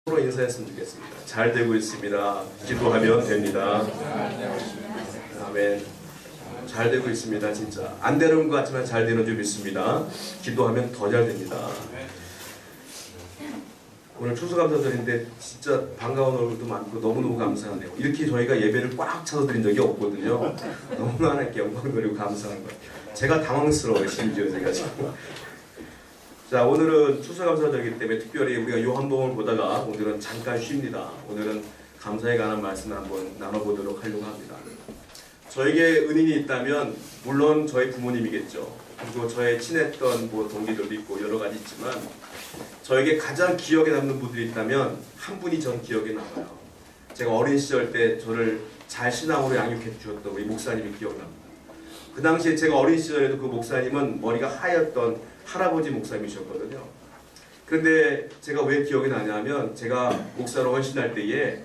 서로 인사했으면 좋겠습니다. 잘 되고 있습니다. 기도하면 됩니다. 아멘. 잘 되고 있습니다. 진짜 안 되는 것 같지만 잘 되는 줄 믿습니다. 기도하면 더 잘 됩니다. 오늘 추수감사절인데 진짜 반가운 얼굴도 많고 너무너무 감사하네요. 이렇게 저희가 예배를 꽉 차서 드린 적이 없거든요. 너무나 하나님께 영광 드리고 감사한 거예요. 제가 당황스러워요. 심지어 제가 지금. 자, 오늘은 추수감사절이기 때문에 특별히 우리가 요한복음을 보다가 오늘은 잠깐 쉽니다. 오늘은 감사에 관한 말씀을 한번 나눠보도록 하려고 합니다. 저에게 은인이 있다면 물론 저희 부모님이겠죠. 그리고 저의 친했던 동기들도 있고 여러 가지 있지만 저에게 가장 기억에 남는 분들이 있다면 한 분이 전 기억에 남아요. 제가 어린 시절 때 저를 잘 신앙으로 양육해 주셨던 우리 목사님이 기억납니다. 그 당시에 제가 어린 시절에도 그 목사님은 머리가 하였던 할아버지 목사님이셨거든요. 그런데 제가 왜 기억이 나냐면 제가 목사로 헌신할 때에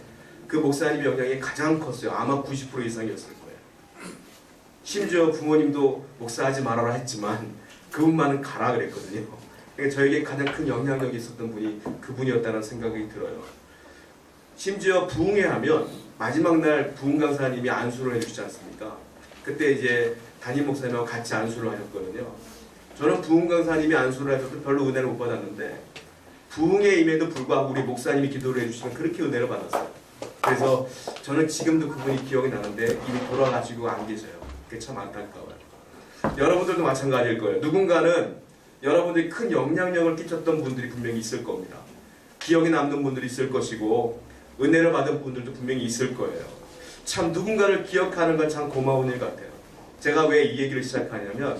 그 목사님의 영향이 가장 컸어요. 아마 90% 이상이었을 거예요. 심지어 부모님도 목사하지 말아라 했지만 그분만은 가라 그랬거든요. 그러니까 저에게 가장 큰 영향력이 있었던 분이 그분이었다는 생각이 들어요. 심지어 부흥회 하면 마지막 날 부흥 강사님이 안수를 해주시지 않습니까? 그때 이제 담임 목사님하고 같이 안수를 하셨거든요. 저는 부흥 강사님이 안수를 하셔도 별로 은혜를 못 받았는데 부흥에 임해도 불구하고 우리 목사님이 기도를 해주시면 그렇게 은혜를 받았어요. 그래서 저는 지금도 그분이 기억이 나는데 이미 돌아가시고 안 계셔요. 그게 참 안타까워요. 여러분들도 마찬가지일 거예요. 누군가는 여러분들이 큰 영향력을 끼쳤던 분들이 분명히 있을 겁니다. 기억에 남는 분들이 있을 것이고 은혜를 받은 분들도 분명히 있을 거예요. 참 누군가를 기억하는 건 참 고마운 일 같아요. 제가 왜 이 얘기를 시작하냐면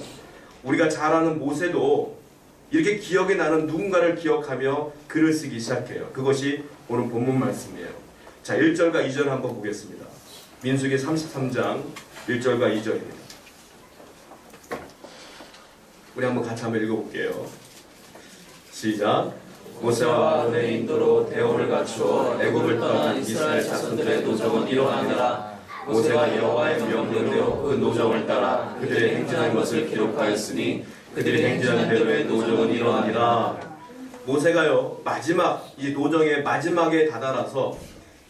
우리가 잘 아는 모세도 이렇게 기억에 나는 누군가를 기억하며 글을 쓰기 시작해요. 그것이 오늘 본문 말씀이에요. 자, 1절과 2절 한번 보겠습니다. 민수기 33장 1절과 2절입니다. 우리 한번 같이 한번 읽어볼게요. 시작. 모세와 아론의 인도로 대오를 갖추어 애굽을 떠난 이스라엘 자손들의 노정은 이러하니라. 모세가 여호와의 명령대로 그 노정을 따라 그들이 행진한 것을 기록하였으니 그들이 행진한 대로의 노정은 이러하니라. 모세가요 이 노정의 마지막에 다다라서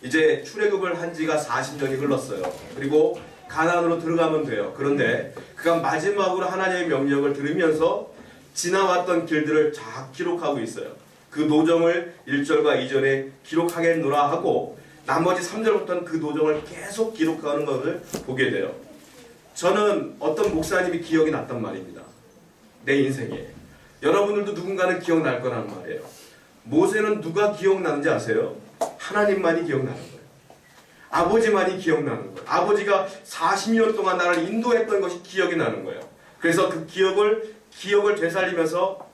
이제 출애굽을 한 지가 40년이 흘렀어요. 그리고 가나안으로 들어가면 돼요. 그런데 그가 마지막으로 하나님의 명령을 들으면서 지나왔던 길들을 쫙 기록하고 있어요. 그 노정을 1절과 2절에 기록하겠노라 하고 나머지 3절부터는 그 노정을 계속 기록하는 것을 보게 돼요. 저는 어떤 목사님이 기억이 났단 말입니다. 내 인생에. 여러분들도 누군가는 기억날 거라는 말이에요. 모세는 누가 기억나는지 아세요? 하나님만이 기억나는 거예요. 아버지만이 기억나는 거예요. 아버지가 40년 동안 나를 인도했던 것이 기억이 나는 거예요. 그래서 그 기억을 되살리면서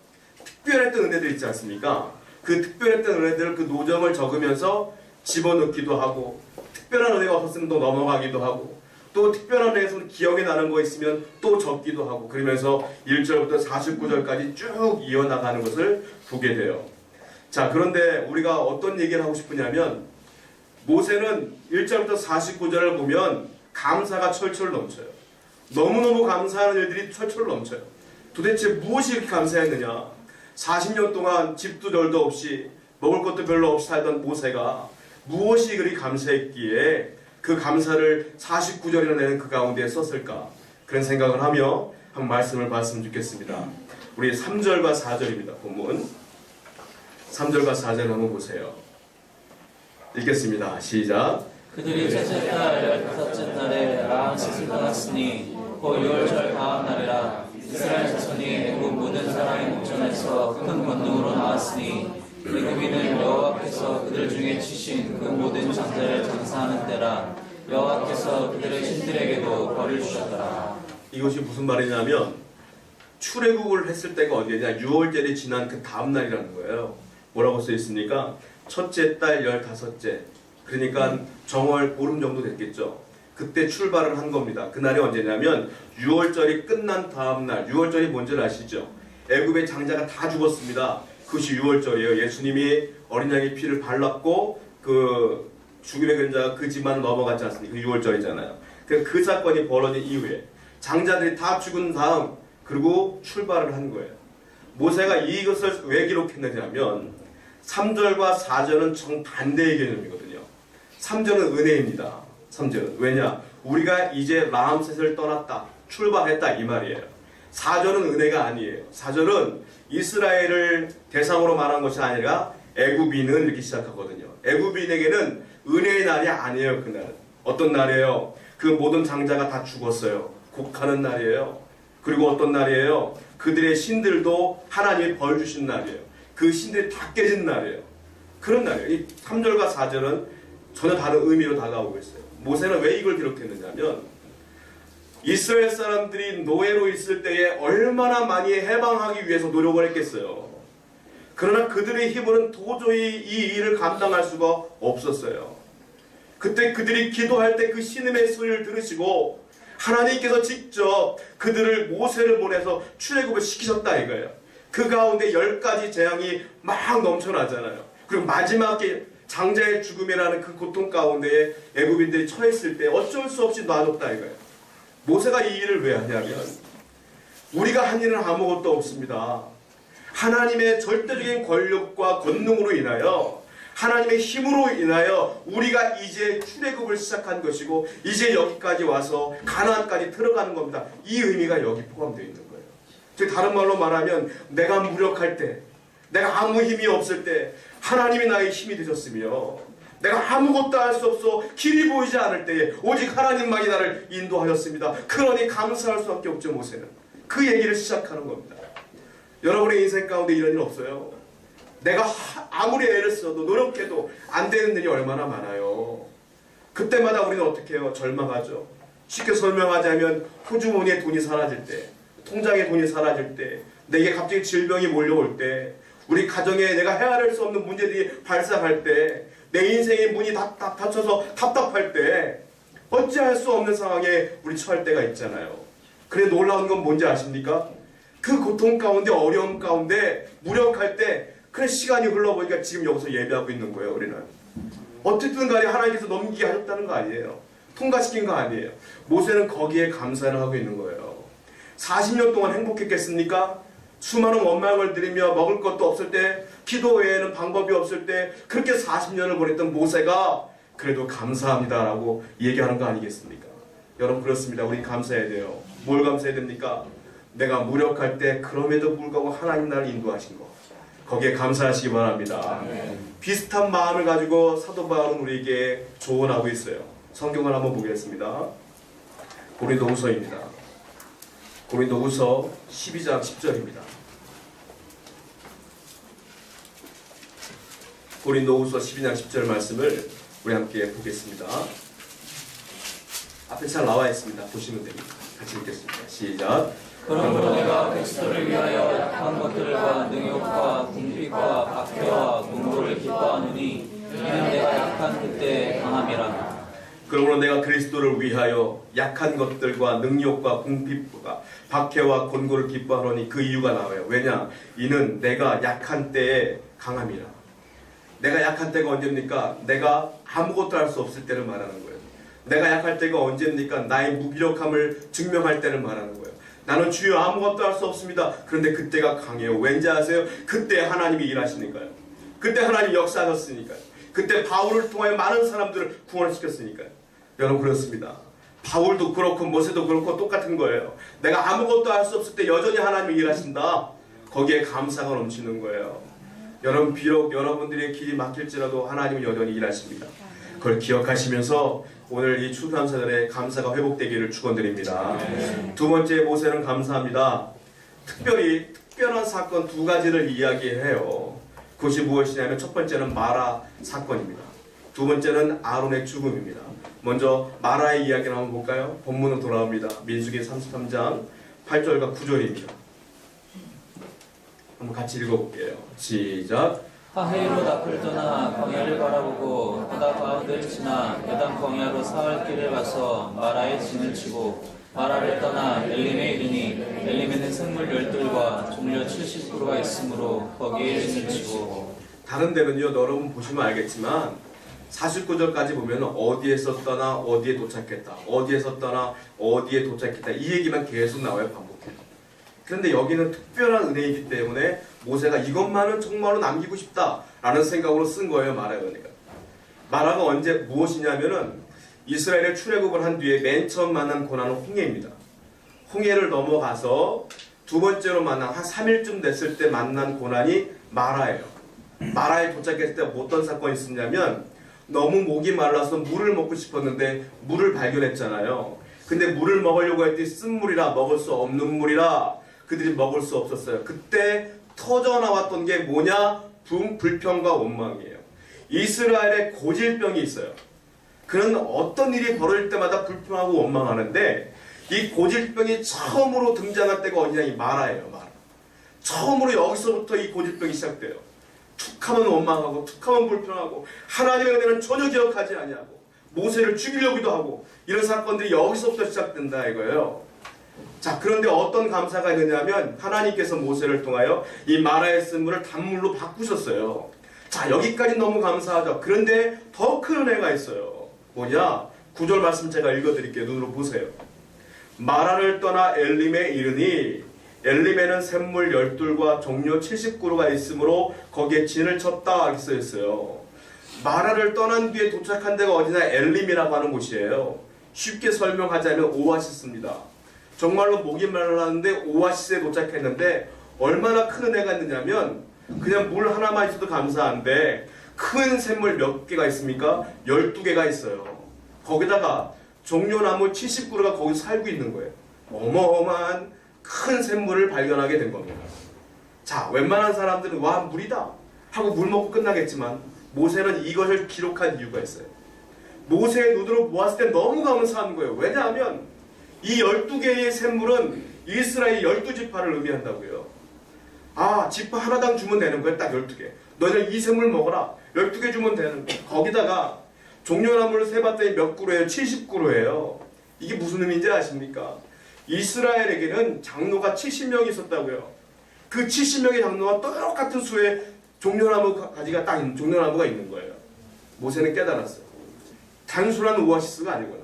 특별했던 은혜들 있지 않습니까? 그 특별했던 은혜들을 그 노정을 적으면서 집어넣기도 하고 특별한 은혜가 없었으면 또 넘어가기도 하고 또 특별한 은혜에서 기억에 나는 거 있으면 또 적기도 하고 그러면서 1절부터 49절까지 쭉 이어나가는 것을 보게 돼요. 자, 그런데 우리가 어떤 얘기를 하고 싶으냐면 모세는 1절부터 49절을 보면 감사가 철철 넘쳐요. 너무너무 감사하는 일들이 철철 넘쳐요. 도대체 무엇이 이렇게 감사했느냐? 40년 동안 집도 절도 없이 먹을 것도 별로 없이 살던 모세가 무엇이 그리 감사했기에 그 감사를 49절이나 되는 그 가운데 썼을까? 그런 생각을 하며 한 말씀을 봤으면 좋겠습니다. 우리 3절과 4절입니다. 본문 3절과 4절 한번 보세요. 읽겠습니다. 시작. 그들이 셋째 달 15째 달에 라암셋을 떠났으니 곧 6월절 다음 날이라. 이스라엘 자손이 애굽 모든 사람의 목전에서 큰 권능으로 나왔으니 애굽인은 여호와께서 그들 중에 치신 그 모든 장자를 장사하는 때라. 여호와께서 그들의 신들에게도 벌을 주셨더라. 이것이 무슨 말이냐면 출애굽을 했을 때가 언제냐? 6월절이 지난 그 다음 날이라는 거예요. 뭐라고 써 있습니까? 첫째 달 15째. 그러니까 정월 보름 정도 됐겠죠. 그때 출발을 한 겁니다. 그날이 언제냐면 6월절이 끝난 다음 날. 6월절이 뭔지 아시죠? 애굽의 장자가 다 죽었습니다. 그것이 6월절이에요. 예수님이 어린 양의 피를 발랐고 그 죽음의 그림자가 그 집안을 넘어갔지 않습니까? 그 6월절이잖아요. 그 사건이 벌어진 이후에 장자들이 다 죽은 다음 그리고 출발을 한 거예요. 모세가 이것을 왜 기록했느냐면 3절과 4절은 정반대의 개념이거든요. 3절은 은혜입니다. 3절은 왜냐? 우리가 이제 라암셋을 떠났다, 출발했다 이 말이에요. 4절은 은혜가 아니에요. 4절은 이스라엘을 대상으로 말한 것이 아니라 애굽인은 이렇게 시작하거든요. 애굽인에게는 은혜의 날이 아니에요. 그날은 어떤 날이에요? 그 모든 장자가 다 죽었어요. 곡하는 날이에요. 그리고 어떤 날이에요? 그들의 신들도 하나님이 벌 주신 날이에요. 그 신들이 다 깨진 날이에요. 그런 날이에요. 이 3절과 4절은 전혀 다른 의미로 다가오고 있어요. 모세는 왜 이걸 기록했느냐면 이스라엘 사람들이 노예로 있을 때에 얼마나 많이 해방하기 위해서 노력을 했겠어요. 그러나 그들의 힘으로는 도저히 이 일을 감당할 수가 없었어요. 그때 그들이 기도할 때 그 신음의 소리를 들으시고 하나님께서 직접 그들을 모세를 보내서 출애굽을 시키셨다 이거예요. 그 가운데 10가지 재앙이 막 넘쳐나잖아요. 그리고 마지막에 장자의 죽음이라는 그 고통 가운데에 애굽인들이 처했을 때 어쩔 수 없이 놔뒀다 이거예요. 모세가 이 일을 왜 하냐면 우리가 한 일은 아무것도 없습니다. 하나님의 절대적인 권력과 권능으로 인하여 하나님의 힘으로 인하여 우리가 이제 출애굽을 시작한 것이고 이제 여기까지 와서 가나안까지 들어가는 겁니다. 이 의미가 여기 포함되어 있는 거예요. 즉 다른 말로 말하면 내가 무력할 때, 내가 아무 힘이 없을 때 하나님이 나의 힘이 되셨으며 내가 아무것도 할 수 없어 길이 보이지 않을 때에 오직 하나님만이 나를 인도하셨습니다. 그러니 감사할 수밖에 없죠. 모세는 그 얘기를 시작하는 겁니다. 여러분의 인생 가운데 이런 일 없어요? 내가 아무리 애를 써도 노력해도 안 되는 일이 얼마나 많아요. 그때마다 우리는 어떻게 해요? 절망하죠. 쉽게 설명하자면 호주머니에 돈이 사라질 때, 통장에 돈이 사라질 때, 내게 갑자기 질병이 몰려올 때, 우리 가정에 내가 헤아릴 수 없는 문제들이 발생할 때, 내 인생의 문이 닫혀서 답답할 때 어찌할 수 없는 상황에 우리 처할 때가 있잖아요. 그래 놀라운 건 뭔지 아십니까? 그 고통 가운데 어려움 가운데 무력할 때 그래 시간이 흘러보니까 지금 여기서 예배하고 있는 거예요. 우리는 어쨌든 간에 하나님께서 넘기게 하셨다는 거 아니에요. 통과시킨 거 아니에요. 모세는 거기에 감사를 하고 있는 거예요. 40년 동안 행복했겠습니까? 수많은 원망을 드리며 먹을 것도 없을 때, 기도 외에는 방법이 없을 때 그렇게 40년을 보냈던 모세가 그래도 감사합니다라고 얘기하는 거 아니겠습니까? 여러분 그렇습니다. 우리 감사해야 돼요. 뭘 감사해야 됩니까? 내가 무력할 때 그럼에도 불구하고 하나님 나를 인도하신 거, 거기에 감사하시기 바랍니다. 비슷한 마음을 가지고 사도 바울은 우리에게 조언하고 있어요. 성경을 한번 보겠습니다. 고린도후서입니다. 고린도후서 12장 10절입니다. 고린도후서 12장 10절 말씀을 우리 함께 보겠습니다. 앞에 잘 나와 있습니다. 보시면 됩니다. 같이 읽겠습니다. 시작. 그러므로 내가 그리스도를 위하여 약한 것들과 능욕과 궁핍과 박해와 공고를 기뻐하노니 이는 내가 약한 그때 강함이라. 그러므로 내가 그리스도를 위하여 약한 것들과 능욕과 궁핍과 박해와 곤고를 기뻐하노니 그 이유가 나와요. 왜냐? 이는 내가 약한 때에 강함이라. 내가 약한 때가 언제입니까? 내가 아무것도 할 수 없을 때를 말하는 거예요. 내가 약할 때가 언제입니까? 나의 무기력함을 증명할 때를 말하는 거예요. 나는 주여 아무것도 할 수 없습니다. 그런데 그때가 강해요. 왠지 아세요? 그때 하나님이 일하시니까요. 그때 하나님이 역사하셨으니까요. 그때 바울을 통하여 많은 사람들을 구원시켰으니까요. 여러분 그렇습니다. 바울도 그렇고 모세도 그렇고 똑같은 거예요. 내가 아무것도 할 수 없을 때 여전히 하나님이 일하신다. 거기에 감사가 넘치는 거예요. 여러분 비록 여러분들의 길이 막힐지라도 하나님은 여전히 일하십니다. 그걸 기억하시면서 오늘 이 추수감사절에 감사가 회복되기를 축원드립니다. 두 번째 모세는 감사합니다. 특별한 사건 두 가지를 이야기해요. 그것이 무엇이냐면 첫 번째는 마라 사건입니다. 두 번째는 아론의 죽음입니다. 먼저 마라의 이야기를 한번 볼까요? 본문으로 돌아옵니다. 민수기 33장 8절과 9절입니다. 한번 같이 읽어볼게요. 시작. 하헤이로 납을 떠나 광야를 바라보고 하다 가운데를 지나 여단 광야로 사흘 길을 가서 마라의 진을 치고 마라를 떠나 엘림에 이르니 엘림에는 생물 10들과 종려 70%가 있으므로 거기에 진을 치고. 다른 데는요 여러분 보시면 알겠지만 49절까지 보면 어디에서 떠나 어디에 도착했다, 어디에서 떠나 어디에 도착했다 이 얘기만 계속 나와요. 반복해요. 그런데 여기는 특별한 은혜이기 때문에 모세가 이것만은 정말로 남기고 싶다라는 생각으로 쓴 거예요. 마라의 은혜가. 마라가 언제 무엇이냐면은 이스라엘의 출애굽을 한 뒤에 맨 처음 만난 고난은 홍해입니다. 홍해를 넘어가서 두 번째로 만난 한 3일쯤 됐을 때 만난 고난이 마라예요. 마라에 도착했을 때 어떤 사건이 있었냐면 너무 목이 말라서 물을 먹고 싶었는데 물을 발견했잖아요. 근데 물을 먹으려고 했더니 쓴물이라 먹을 수 없는 물이라 그들이 먹을 수 없었어요. 그때 터져 나왔던 게 뭐냐? 불평과 원망이에요. 이스라엘에 고질병이 있어요. 그는 어떤 일이 벌어질 때마다 불평하고 원망하는데 이 고질병이 처음으로 등장할 때가 어디냐? 이 마라예요. 마라. 처음으로 여기서부터 이 고질병이 시작돼요. 툭하면 원망하고 툭하면 불평하고 하나님의 은혜는 전혀 기억하지 아니하고 모세를 죽이려기도 하고 이런 사건들이 여기서부터 시작된다 이거예요. 자, 그런데 어떤 감사가 있느냐면 하나님께서 모세를 통하여 이 마라의 쓴물을 단물로 바꾸셨어요. 자, 여기까지 너무 감사하죠. 그런데 더 큰 은혜가 있어요. 뭐냐? 9절 말씀 제가 읽어드릴게요. 눈으로 보세요. 마라를 떠나 엘림에 이르니 엘림에는 샘물 12과 종려 70그루가 있으므로 거기에 진을 쳤다 이렇게 써있어요. 마라를 떠난 뒤에 도착한 데가 어디냐? 엘림이라고 하는 곳이에요. 쉽게 설명하자면 오아시스입니다. 정말로 목이 말랐는데 오아시스에 도착했는데 얼마나 큰 은혜가 있느냐면 그냥 물 하나만 있어도 감사한데 큰 샘물 몇 개가 있습니까? 12개가 있어요. 거기다가 종려나무 70그루가 거기서 살고 있는 거예요. 어마어마한 큰 샘물을 발견하게 된 겁니다. 자, 웬만한 사람들은 와 물이다 하고 물 먹고 끝나겠지만 모세는 이것을 기록한 이유가 있어요. 모세의 눈으로 보았을 때 너무 감사한 거예요. 왜냐하면 이 12개의 샘물은 이스라엘 12지파를 의미한다고요. 아, 지파 하나당 주면 되는 거예요. 딱 12개. 너희들 이 샘물 먹어라. 12개 주면 되는 거예요. 거기다가 종려나무를 세봤더니 몇 그루예요? 70그루예요. 이게 무슨 의미인지 아십니까? 이스라엘에게는 장로가 70명이 있었다고요. 그 70명의 장로가 똑같은 수의 종려나무 가지가 딱 종려나무가 있는 거예요. 모세는 깨달았어요. 단순한 오아시스가 아니구나.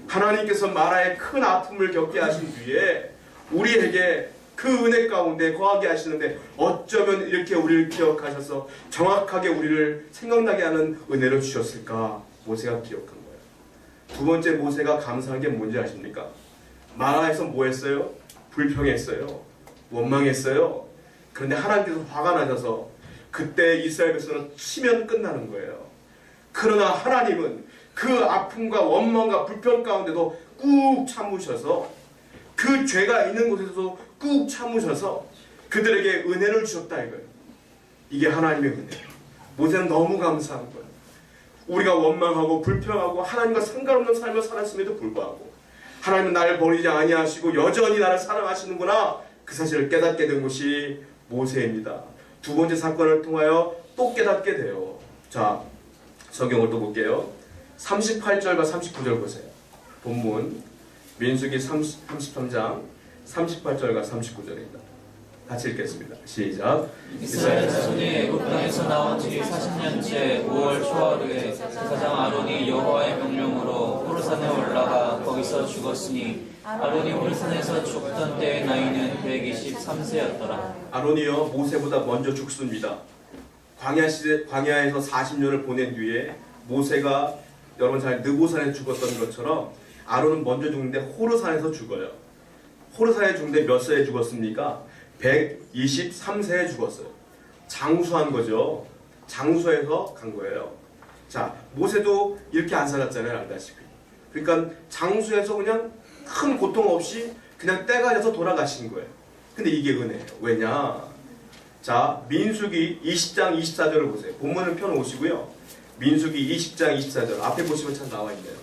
하나님께서 마라의 큰 아픔을 겪게 하신 뒤에 우리에게 그 은혜 가운데 거하게 하시는데 어쩌면 이렇게 우리를 기억하셔서 정확하게 우리를 생각나게 하는 은혜를 주셨을까? 모세가 기억한 거예요. 두 번째 모세가 감사한 게 뭔지 아십니까? 마라에서 뭐 했어요? 불평했어요. 원망했어요. 그런데 하나님께서 화가 나셔서 그때 이스라엘 백성은 치면 끝나는 거예요. 그러나 하나님은 그 아픔과 원망과 불평 가운데도 꾹 참으셔서 그 죄가 있는 곳에서도 꾹 참으셔서 그들에게 은혜를 주셨다 이거예요. 이게 하나님의 은혜예요. 모세는 너무 감사한 거예요. 우리가 원망하고 불평하고 하나님과 상관없는 삶을 살았음에도 불구하고 하나님은 나를 버리지 아니하시고 여전히 나를 사랑하시는구나 그 사실을 깨닫게 된 것이 모세입니다. 두 번째 사건을 통하여 또 깨닫게 돼요. 자, 성경을 또 볼게요. 38절과 39절 보세요. 본문 민수기 33장 38절과 39절입니다. 같이 읽겠습니다. 시작. 이스라엘 자손이 애굽 땅에서 나온 지 40년째 5월 초하루에 제사장 아론이 여호와의 명령으로 호르산에 올라가 거기서 죽었으니 아론이 호르산에서 죽던 때의 나이는 123세였더라. 아론이요 모세보다 먼저 죽습니다. 광야에서 40년을 보낸 뒤에 모세가 여러분 잘 느보산에 죽었던 것처럼 아론은 먼저 죽는데 호르산에서 죽어요. 호르산에 죽는데 몇 세에 죽었습니까? 123세에 죽었어요. 장수한 거죠. 장수해서 간 거예요. 자, 모세도 이렇게 안 살았잖아요. 알다시피. 그러니까 장수해서 그냥 큰 고통 없이 그냥 때가 돼서 돌아가신 거예요. 근데 이게 은혜예요. 왜냐? 자, 민수기 20장 24절을 보세요. 본문을 펴놓으시고요. 민수기 20장 24절 앞에 보시면 참 나와 있네요.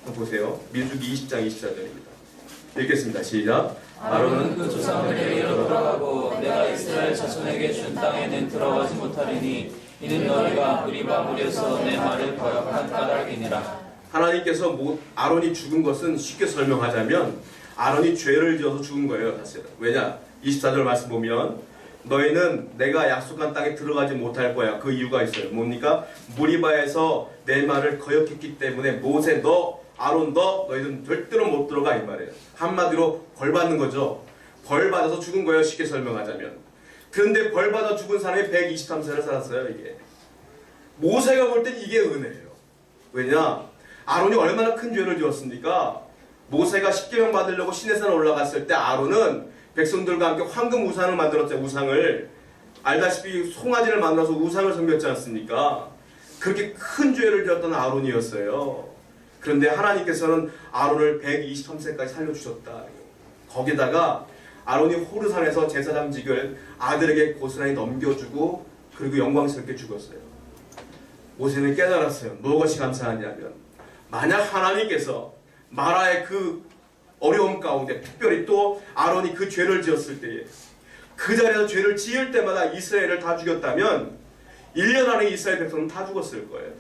한번 보세요. 민수기 20장 24절입니다. 읽겠습니다. 시작. 아론은 그 조상들에게 돌아가고 내가 이스라엘 자손에게 준 땅에는 들어가지 못하리니 이는 너희가 의리바 무려서 내 말을 거역한 까닭이니라. 하나님께서 아론이 죽은 것은 쉽게 설명하자면 아론이 죄를 지어서 죽은 거예요. 사실은. 왜냐? 24절 말씀 보면 너희는 내가 약속한 땅에 들어가지 못할 거야. 그 이유가 있어요. 뭡니까? 무리바에서 내 말을 거역했기 때문에 모세 너 아론 너희들은 절대로 못 들어가 이 말이에요. 한마디로 벌 받는 거죠. 벌 받아서 죽은 거예요. 쉽게 설명하자면. 그런데 벌받아 죽은 사람이 123세를 살았어요. 이게 모세가 볼 땐 이게 은혜예요. 왜냐? 아론이 얼마나 큰 죄를 지었습니까? 모세가 십계명 받으려고 시내산 올라갔을 때 아론은 백성들과 함께 황금 우상을 만들었죠. 우상을 알다시피 송아지를 만들어서 우상을 섬겼지 않습니까? 그렇게 큰 죄를 지었던 아론이었어요. 그런데 하나님께서는 아론을 123세까지 살려주셨다. 거기다가 아론이 호르산에서 제사장직을 아들에게 고스란히 넘겨주고 그리고 영광스럽게 죽었어요. 모세는 깨달았어요. 무엇이 감사하냐면 만약 하나님께서 마라의 그 어려움 가운데 특별히 또 아론이 그 죄를 지었을 때에 그 자리에서 죄를 지을 때마다 이스라엘을 다 죽였다면 1년 안에 이스라엘 백성은 다 죽었을 거예요.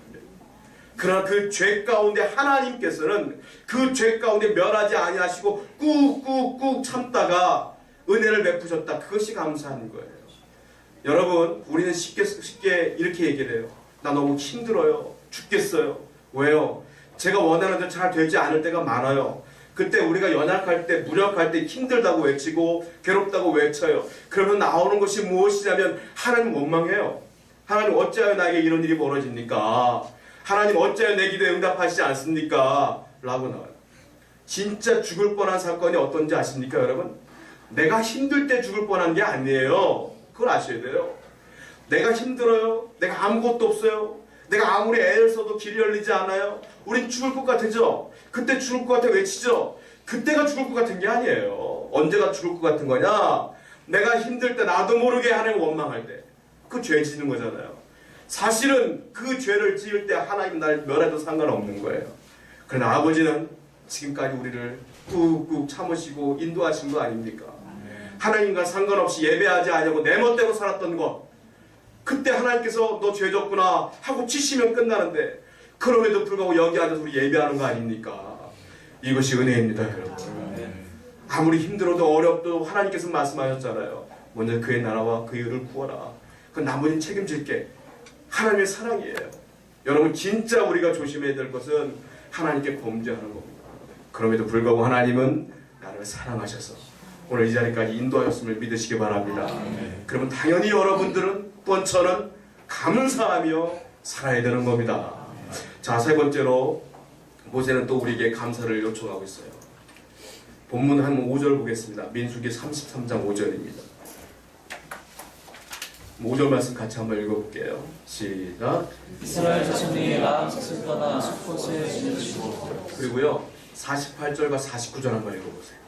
그러나 그 죄 가운데 하나님께서는 그 죄 가운데 멸하지 아니하시고 꾹꾹꾹 참다가 은혜를 베푸셨다. 그것이 감사한 거예요. 여러분, 우리는 쉽게 이렇게 얘기를 해요. 나 너무 힘들어요. 죽겠어요. 왜요? 제가 원하는 대로 잘 되지 않을 때가 많아요. 그때 우리가 연약할 때, 무력할 때 힘들다고 외치고 괴롭다고 외쳐요. 그러면 나오는 것이 무엇이냐면 하나님 원망해요. 하나님 어찌하여 나에게 이런 일이 벌어집니까? 하나님 어찌하여 내 기도에 응답하시지 않습니까? 라고 나와요. 진짜 죽을 뻔한 사건이 어떤지 아십니까, 여러분? 내가 힘들 때 죽을 뻔한 게 아니에요. 그걸 아셔야 돼요. 내가 힘들어요. 내가 아무것도 없어요. 내가 아무리 애를 써도 길이 열리지 않아요. 우린 죽을 것 같으죠? 그때 죽을 것 같아 외치죠? 그때가 죽을 것 같은 게 아니에요. 언제가 죽을 것 같은 거냐? 내가 힘들 때 나도 모르게 하나님 원망할 때. 그 죄 지는 거잖아요. 사실은 그 죄를 지을 때 하나님 날 멸해도 상관없는 거예요. 그러나 아버지는 지금까지 우리를 꾹꾹 참으시고 인도하신 거 아닙니까? 하나님과 상관없이 예배하지 않냐고 내 멋대로 살았던 것, 그때 하나님께서 너 죄 졌구나 하고 치시면 끝나는데 그럼에도 불구하고 여기 앉아서 우리 예배하는 거 아닙니까? 이것이 은혜입니다, 여러분. 아무리 힘들어도 어렵도 하나님께서 말씀하셨잖아요. 먼저 그의 나라와 그의 의를 구하라. 그 나머지는 책임질게. 하나님의 사랑이에요. 여러분, 진짜 우리가 조심해야 될 것은 하나님께 범죄하는 겁니다. 그럼에도 불구하고 하나님은 나를 사랑하셔서 오늘 이 자리까지 인도하셨음을 믿으시기 바랍니다. 그러면 당연히 여러분들은 또한 저는 감사하며 살아야 되는 겁니다. 자, 세 번째로 모세는 또 우리에게 감사를 요청하고 있어요. 본문 한 5절 보겠습니다. 민수기 33장 5절입니다. 5절 말씀 같이 한번 읽어볼게요. 시작. 이스라엘 자손이 라암셋을 떠나 수코스에 지내시고. 그리고요 48절과 49절 한번 읽어보세요.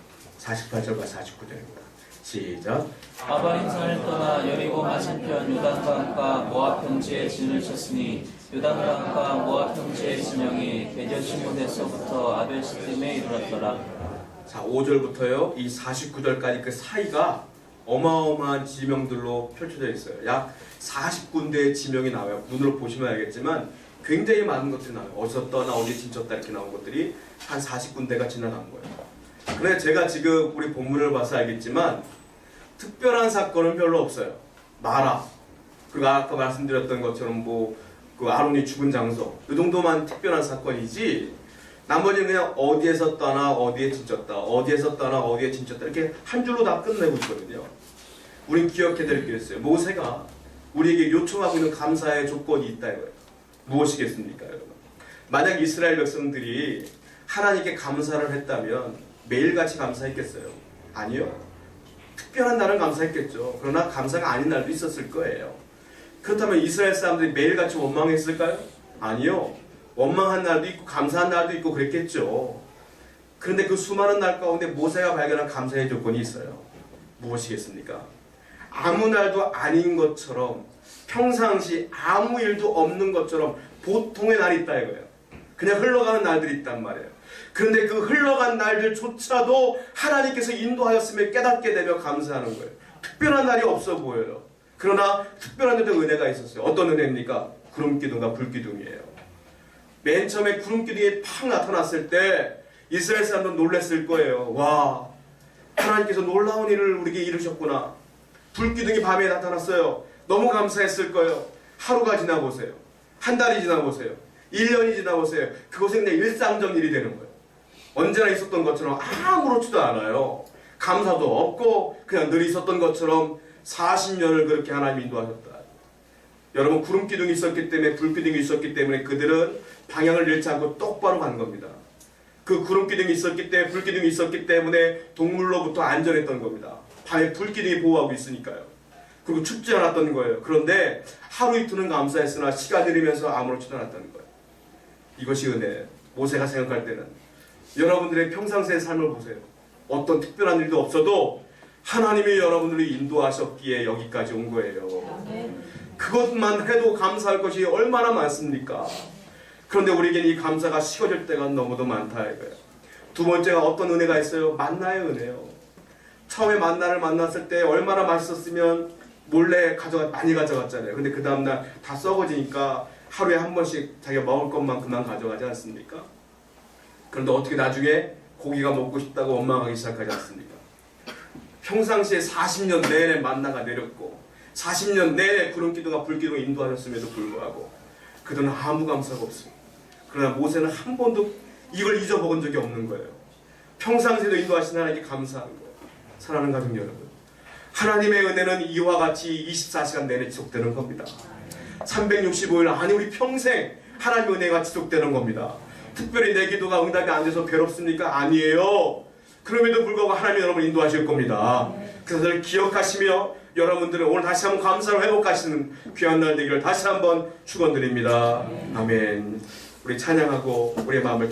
48절과 49절입니다. 시작. 아바린 산을 떠나 여리고 맞은편 요단강과 모압 평지에 진을 쳤으니 요단강과 모압 평지의 진영이 베델시몬에서부터 아벨시팀에 이르렀더라. 자, 5절부터요 이 49절까지 그 사이가 어마어마한 지명들로 펼쳐져 있어요. 약 40군데의 지명이 나와요. 눈으로 보시면 알겠지만 굉장히 많은 것들이 나와요. 어디서 떠나 어디 진쳤다 이렇게 나온 것들이 한 40군데가 지나간 거예요. 그런데 제가 지금 우리 본문을 봐서 알겠지만 특별한 사건은 별로 없어요. 마라, 그리고 아까 말씀드렸던 것처럼 그 아론이 죽은 장소, 이 정도만 특별한 사건이지 나머지는 그냥 어디에서 떠나 어디에 진쳤다, 어디에서 떠나 어디에 진쳤다 이렇게 한 줄로 다 끝내고 있거든요. 우린 기억해야 될 게 있어요. 모세가 우리에게 요청하고 있는 감사의 조건이 있다 이거예요. 무엇이겠습니까, 여러분? 만약 이스라엘 백성들이 하나님께 감사를 했다면 매일같이 감사했겠어요? 아니요. 특별한 날은 감사했겠죠. 그러나 감사가 아닌 날도 있었을 거예요. 그렇다면 이스라엘 사람들이 매일같이 원망했을까요? 아니요. 원망한 날도 있고 감사한 날도 있고 그랬겠죠. 그런데 그 수많은 날 가운데 모세가 발견한 감사의 조건이 있어요. 무엇이겠습니까? 아무 날도 아닌 것처럼 평상시 아무 일도 없는 것처럼 보통의 날이 있다 이거예요. 그냥 흘러가는 날들이 있단 말이에요. 그런데 그 흘러간 날들조차도 하나님께서 인도하였음을 깨닫게 되며 감사하는 거예요. 특별한 날이 없어 보여요. 그러나 특별한 데도 은혜가 있었어요. 어떤 은혜입니까? 구름기둥과 불기둥이에요. 맨 처음에 구름기둥이 팍 나타났을 때 이스라엘 사람들은 놀랐을 거예요. 와, 하나님께서 놀라운 일을 우리에게 이루셨구나. 불기둥이 밤에 나타났어요. 너무 감사했을 거예요. 하루가 지나보세요. 한 달이 지나보세요. 1년이 지나보세요. 그것은 그냥 일상적 일이 되는 거예요. 언제나 있었던 것처럼 아무렇지도 않아요. 감사도 없고 그냥 늘 있었던 것처럼 40년을 그렇게 하나님 인도하셨다. 여러분, 구름 기둥이 있었기 때문에, 불 기둥이 있었기 때문에 그들은 방향을 잃지 않고 똑바로 간 겁니다. 그 구름 기둥이 있었기 때문에, 불 기둥이 있었기 때문에 동물로부터 안전했던 겁니다. 밤에 불 기둥이 보호하고 있으니까요. 그리고 춥지 않았던 거예요. 그런데 하루 이틀은 감사했으나 시간이 흐르면서 아무렇지도 않았다는 거예요. 이것이 은혜예요. 모세가 생각할 때는 여러분들의 평상시의 삶을 보세요. 어떤 특별한 일도 없어도 하나님이 여러분들을 인도하셨기에 여기까지 온 거예요. 그것만 해도 감사할 것이 얼마나 많습니까? 그런데 우리에게는 이 감사가 식어질 때가 너무도 많다 이거예요. 두 번째가 어떤 은혜가 있어요? 만나의 은혜요. 처음에 만나를 만났을 때 얼마나 맛있었으면 몰래 많이 가져갔잖아요. 근데 그 다음날 다 썩어지니까 하루에 한 번씩 자기가 먹을 것만큼만 가져가지 않습니까? 그런데 어떻게 나중에 고기가 먹고 싶다고 원망하기 시작하지 않습니까? 평상시에 40년 내내 만나가 내렸고 40년 내내 구름기둥과 불기둥을 인도하셨음에도 불구하고 그들은 아무 감사가 없습니다. 그러나 모세는 한 번도 이걸 잊어먹은 적이 없는 거예요. 평상시에도 인도하신 하나님께 감사하는 거예요. 사랑하는 가족 여러분, 하나님의 은혜는 이와 같이 24시간 내내 지속되는 겁니다. 365일, 아니 우리 평생 하나님의 은혜가 지속되는 겁니다. 특별히 내 기도가 응답이 안 돼서 괴롭습니까? 아니에요. 그럼에도 불구하고 하나님이 여러분을 인도하실 겁니다. 그것을 기억하시며 여러분들은 오늘 다시 한번 감사를 회복하시는 귀한 날 되기를 다시 한번 축원드립니다. 아멘. 우리 찬양하고 우리의 마음을